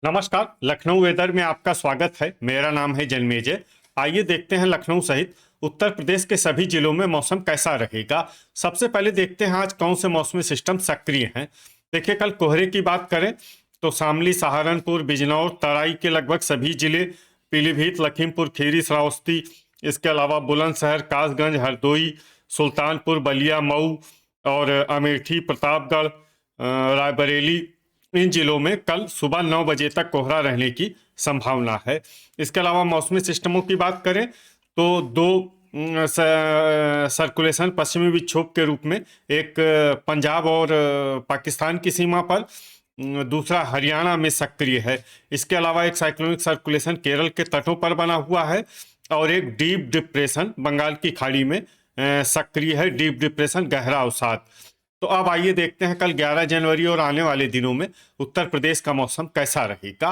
नमस्कार। लखनऊ वेदर में आपका स्वागत है। मेरा नाम है जन्मेजय। आइए देखते हैं लखनऊ सहित उत्तर प्रदेश के सभी जिलों में मौसम कैसा रहेगा। सबसे पहले देखते हैं आज कौन से मौसमी सिस्टम सक्रिय हैं। देखिए, कल कोहरे की बात करें तो शामली, सहारनपुर, बिजनौर, तराई के लगभग सभी जिले, पीलीभीत, लखीमपुर खीरी, श्रावस्ती, इसके अलावा बुलंदशहर, कासगंज, हरदोई, सुल्तानपुर, बलिया, मऊ और अमेठी, प्रतापगढ़, रायबरेली, इन जिलों में कल सुबह 9 बजे तक कोहरा रहने की संभावना है। इसके अलावा मौसमी सिस्टमों की बात करें तो दो सर्कुलेशन पश्चिमी विक्षोभ के रूप में, एक पंजाब और पाकिस्तान की सीमा पर, दूसरा हरियाणा में सक्रिय है। इसके अलावा एक साइक्लोनिक सर्कुलेशन केरल के तटों पर बना हुआ है और एक डीप डिप्रेशन बंगाल की खाड़ी में सक्रिय है। डीप डिप्रेशन गहरा अवसाद। तो अब आइए देखते हैं कल 11 जनवरी और आने वाले दिनों में उत्तर प्रदेश का मौसम कैसा रहेगा।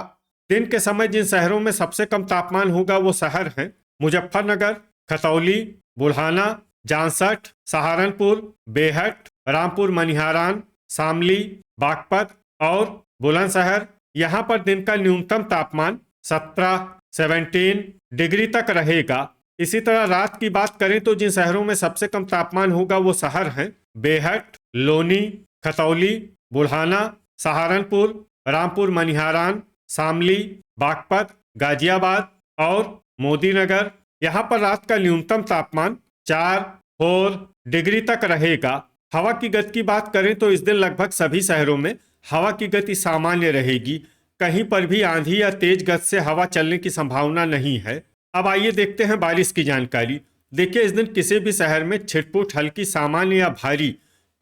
दिन के समय जिन शहरों में सबसे कम तापमान होगा वो शहर हैं मुजफ्फरनगर, खतौली, बुल्हाना, जामसठ, सहारनपुर, बेहट, रामपुर मनिहारान, शामली, बागपत और बुलंदशहर। यहाँ पर दिन का न्यूनतम तापमान 17 डिग्री तक रहेगा। इसी तरह रात की बात करें तो जिन शहरों में सबसे कम तापमान होगा वो शहर हैं बेहट, लोनी, खतौली, बुल्हाना, सहारनपुर, रामपुर मनिहारान, शामली, बागपत, गाजियाबाद और मोदीनगर। यहाँ पर रात का न्यूनतम तापमान 4 डिग्री तक रहेगा। हवा की गति की बात करें तो इस दिन लगभग सभी शहरों में हवा की गति सामान्य रहेगी। कहीं पर भी आंधी या तेज गति से हवा चलने की संभावना नहीं है। अब आइए देखते हैं बारिश की जानकारी। देखिए, इस दिन किसी भी शहर में छिटपुट, हल्की, सामान्य या भारी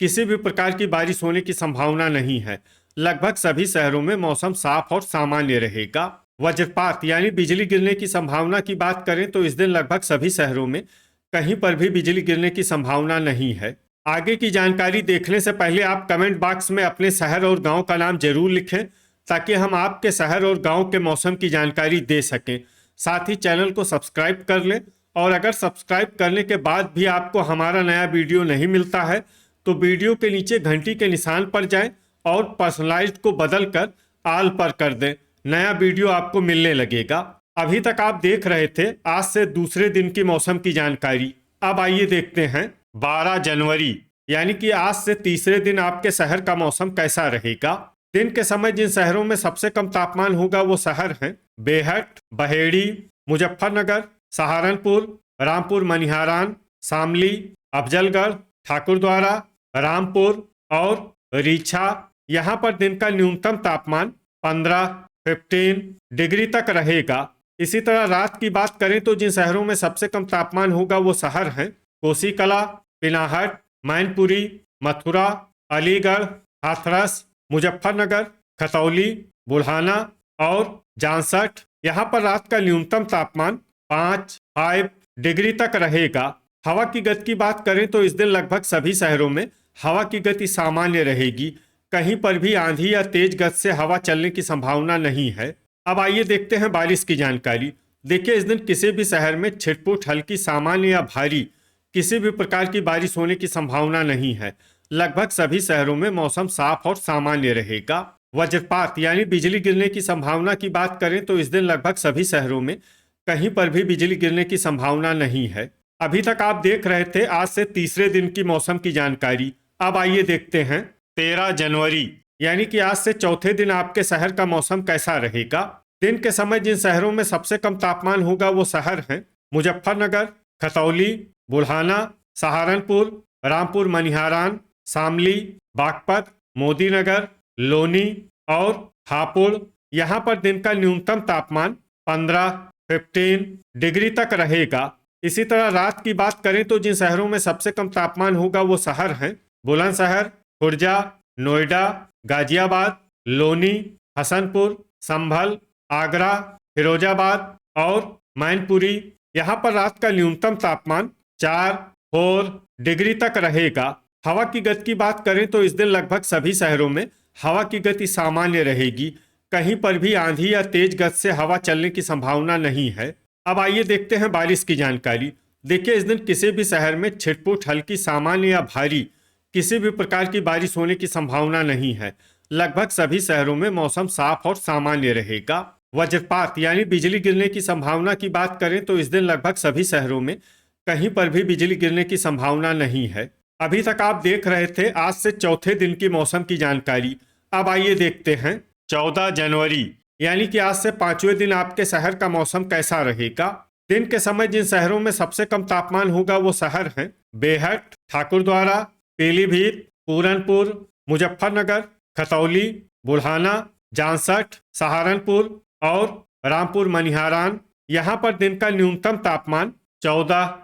किसी भी प्रकार की बारिश होने की संभावना नहीं है। लगभग सभी शहरों में मौसम साफ और सामान्य रहेगा। वज्रपात यानी बिजली गिरने की संभावना की बात करें तो इस दिन लगभग सभी शहरों में कहीं पर भी बिजली गिरने की संभावना नहीं है। आगे की जानकारी देखने से पहले आप कमेंट बॉक्स में अपने शहर और गांव का नाम जरूर लिखें ताकि हम आपके शहर और गांव के मौसम की जानकारी दे सकें। साथ ही चैनल को सब्सक्राइब कर लें और अगर सब्सक्राइब करने के बाद भी आपको हमारा नया वीडियो नहीं मिलता है तो वीडियो के नीचे घंटी के निशान पर जाएं और पर्सनलाइज्ड को बदलकर ऑल पर कर दें। नया वीडियो आपको मिलने लगेगा। अभी तक आप देख रहे थे आज से दूसरे दिन की मौसम की जानकारी। अब आइए देखते हैं 12 जनवरी यानी कि आज से तीसरे दिन आपके शहर का मौसम कैसा रहेगा। दिन के समय जिन शहरों में सबसे कम तापमान होगा वो शहर हैं बेहट, बहेड़ी, मुजफ्फरनगर, सहारनपुर, रामपुर मनिहारान, शामली, अफजलगढ़, ठाकुरद्वारा, रामपुर और रीछा। यहाँ पर दिन का न्यूनतम तापमान 15 डिग्री तक रहेगा। इसी तरह रात की बात करें तो जिन शहरों में सबसे कम तापमान होगा वो शहर हैं कोसीकला, पिनाहट, मैनपुरी, मथुरा, अलीगढ़, हाथरस, मुजफ्फरनगर, खतौली, बुल्हाना और जामसठ। यहाँ पर रात का न्यूनतम तापमान 5 डिग्री तक रहेगा। हवा की गति की बात करें तो इस दिन लगभग सभी शहरों में हवा की गति सामान्य रहेगी। कहीं पर भी आंधी या तेज गति से हवा चलने की संभावना नहीं है। अब आइए देखते हैं बारिश की जानकारी। देखिए, इस दिन किसी भी शहर में छिटपुट, हल्की, सामान्य या भारी किसी भी प्रकार की बारिश होने की संभावना नहीं है। लगभग सभी शहरों में मौसम साफ और सामान्य रहेगा। वज्रपात यानी बिजली गिरने की संभावना की बात करें तो इस दिन लगभग सभी शहरों में कहीं पर भी बिजली गिरने की संभावना नहीं है। अभी तक आप देख रहे थे आज से तीसरे दिन की मौसम की जानकारी। अब आइए देखते हैं 13 जनवरी यानी कि आज से चौथे दिन आपके शहर का मौसम कैसा रहेगा। दिन के समय जिन शहरों में सबसे कम तापमान होगा वो शहर हैं मुजफ्फरनगर, खतौली, बुल्हाना, सहारनपुर, रामपुर मनिहारान, शामली, बागपत, मोदीनगर, लोनी और हापुड़। यहाँ पर दिन का न्यूनतम तापमान 15 डिग्री तक रहेगा। इसी तरह रात की बात करें तो जिन शहरों में सबसे कम तापमान होगा वो शहर हैं बुलंदशहर, खुर्जा, नोएडा, गाजियाबाद, लोनी, हसनपुर, संभल, आगरा, फिरोजाबाद और मैनपुरी। यहाँ पर रात का न्यूनतम तापमान 4 डिग्री तक रहेगा। हवा की गति की बात करें तो इस दिन लगभग सभी शहरों में हवा की गति सामान्य रहेगी। कहीं पर भी आंधी या तेज गति से हवा चलने की संभावना नहीं है। अब आइए देखते हैं बारिश की जानकारी। देखिए, इस दिन किसी भी शहर में छिटपुट, हल्की, सामान्य या भारी किसी भी प्रकार की बारिश होने की संभावना नहीं है। लगभग सभी शहरों में मौसम साफ और सामान्य रहेगा। वज्रपात यानी बिजली गिरने की संभावना की बात करें तो इस दिन लगभग सभी शहरों में कहीं पर भी बिजली गिरने की संभावना नहीं है। अभी तक आप देख रहे थे आज से चौथे दिन की मौसम की जानकारी। अब आइए देखते हैं 14 जनवरी यानी कि आज से पांचवें दिन आपके शहर का मौसम कैसा रहेगा। दिन के समय जिन शहरों में सबसे कम तापमान होगा वो शहर हैं बेहट, ठाकुरद्वारा, पीलीभीत, पूरनपुर, मुजफ्फरनगर, खतौली, बुढ़ाना, जांसठ, सहारनपुर और रामपुर मनिहारान। यहाँ पर दिन का न्यूनतम तापमान 14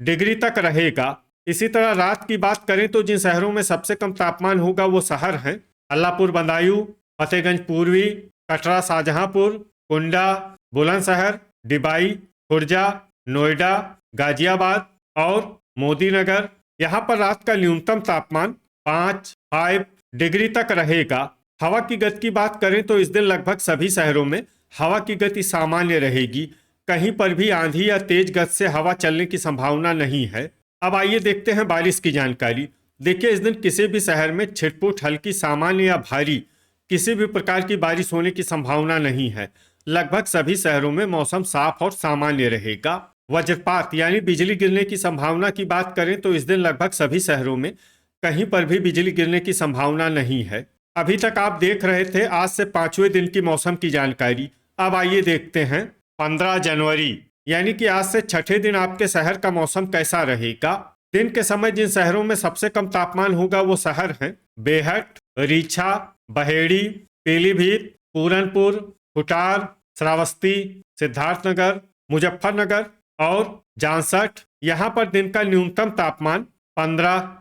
डिग्री तक रहेगा। इसी तरह रात की बात करें तो जिन शहरों में सबसे कम तापमान होगा वो शहर हैं अल्लाहपुर बदायूं, फतेहगंज पूर्वी, कटरा शाहजहांपुर, कुंडा, बुलंदशहर, डिबाई, खुर्जा, नोएडा, गाजियाबाद और मोदीनगर। यहाँ पर रात का न्यूनतम तापमान 5 डिग्री तक रहेगा। हवा की गति की बात करें तो इस दिन लगभग सभी शहरों में हवा की गति सामान्य रहेगी। कहीं पर भी आंधी या तेज गति से हवा चलने की संभावना नहीं है। अब आइए देखते हैं बारिश की जानकारी। देखिए इस दिन किसी भी शहर में छिटपुट हल्की सामान्य या भारी किसी भी प्रकार की बारिश होने की संभावना नहीं है। लगभग सभी शहरों में मौसम साफ और सामान्य रहेगा। वज्रपात यानी बिजली गिरने की संभावना की बात करें तो इस दिन लगभग सभी शहरों में कहीं पर भी बिजली गिरने की संभावना नहीं है। अभी तक आप देख रहे थे आज से पांचवें दिन की मौसम की जानकारी। अब आइए देखते हैं 15 जनवरी यानी कि आज से छठे दिन आपके शहर का मौसम कैसा रहेगा। दिन के समय जिन शहरों में सबसे कम तापमान होगा वो शहर हैं बेहट, रीछा, बहेड़ी, पीलीभीत, पूरनपुर, कुटार, श्रावस्ती, सिद्धार्थनगर, मुजफ्फरनगर और जांसठ। यहाँ पर दिन का न्यूनतम तापमान 15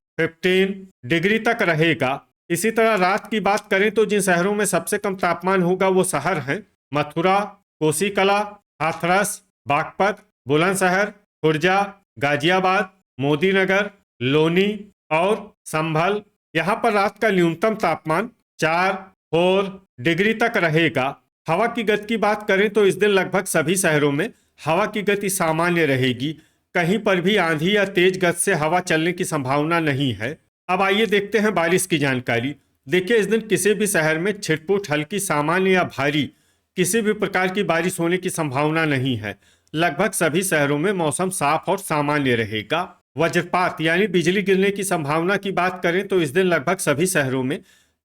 डिग्री तक रहेगा। इसी तरह रात की बात करें तो जिन शहरों में सबसे कम तापमान होगा वो शहर हैं मथुरा, कोसीकला, हाथरस, बागपत, बुलंदशहर, खुर्जा, गाजियाबाद, मोदीनगर, लोनी और संभल। यहाँ पर रात का न्यूनतम तापमान 4 डिग्री तक रहेगा। हवा की गति की बात करें तो इस दिन लगभग सभी शहरों में हवा की गति सामान्य रहेगी। कहीं पर भी आंधी या तेज गति से हवा चलने की संभावना नहीं है। अब आइए देखते हैं बारिश की जानकारी। देखिए इस दिन किसी भी शहर में छिटपुट हल्की सामान्य या भारी किसी भी प्रकार की बारिश होने की संभावना नहीं है। लगभग सभी शहरों में मौसम साफ और सामान्य रहेगा। वज्रपात यानी बिजली गिरने की संभावना की बात करें तो इस दिन लगभग सभी शहरों में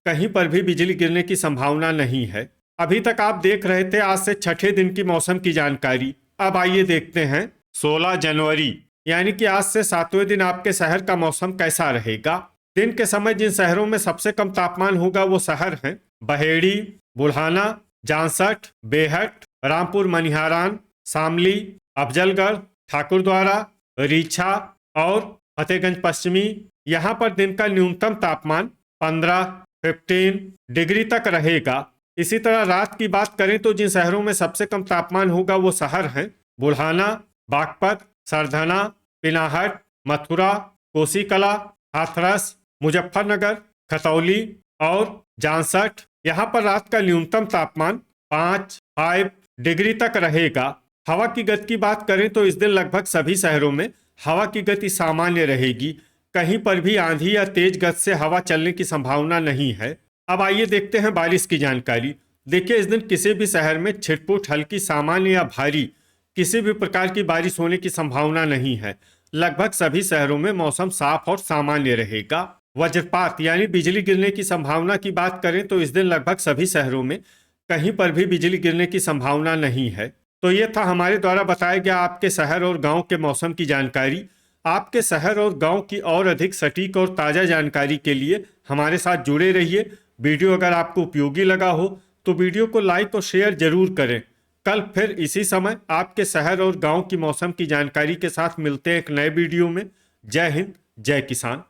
कहीं पर भी बिजली गिरने की संभावना नहीं है। अभी तक आप देख रहे थे आज से छठे दिन की मौसम की जानकारी। अब आइए देखते हैं 16 जनवरी यानी कि आज से सातवें दिन आपके शहर का मौसम कैसा रहेगा। दिन के समय जिन शहरों में सबसे कम तापमान होगा वो शहर हैं बहेड़ी, बुढ़ाना, जांसठ, बेहट, रामपुर मनिहारान, शामली, अफजलगढ़, ठाकुरद्वारा, रीछा और फतेहगंज पश्चिमी। यहाँ पर दिन का न्यूनतम तापमान 15 डिग्री तक रहेगा। इसी तरह रात की बात करें तो जिन शहरों में सबसे कम तापमान होगा वो शहर हैं बुढ़ाना, बागपत, सरधना, पिनाहट, मथुरा, कोसीकला, हाथरस, मुजफ्फरनगर, खतौली और जांसठ। यहाँ पर रात का न्यूनतम तापमान 5 डिग्री तक रहेगा। हवा की गति की बात करें तो इस दिन लगभग सभी शहरों में हवा की गति सामान्य रहेगी। कहीं पर भी आंधी या तेज गति से हवा चलने की संभावना नहीं है। अब आइए देखते हैं बारिश की जानकारी। देखिए इस दिन किसी भी शहर में छिटपुट हल्की सामान्य या भारी किसी भी प्रकार की बारिश होने की संभावना नहीं है। लगभग सभी शहरों में मौसम साफ और सामान्य रहेगा। वज्रपात यानी बिजली गिरने की संभावना की बात करें तो इस दिन लगभग सभी शहरों में कहीं पर भी बिजली गिरने की संभावना नहीं है। तो ये था हमारे द्वारा बताया गया आपके शहर और गांव के मौसम की जानकारी। आपके शहर और गांव की और अधिक सटीक और ताज़ा जानकारी के लिए हमारे साथ जुड़े रहिए। वीडियो अगर आपको उपयोगी लगा हो तो वीडियो को लाइक और शेयर जरूर करें। कल फिर इसी समय आपके शहर और गांव की मौसम की जानकारी के साथ मिलते हैं एक नए वीडियो में। जय हिंद, जय किसान।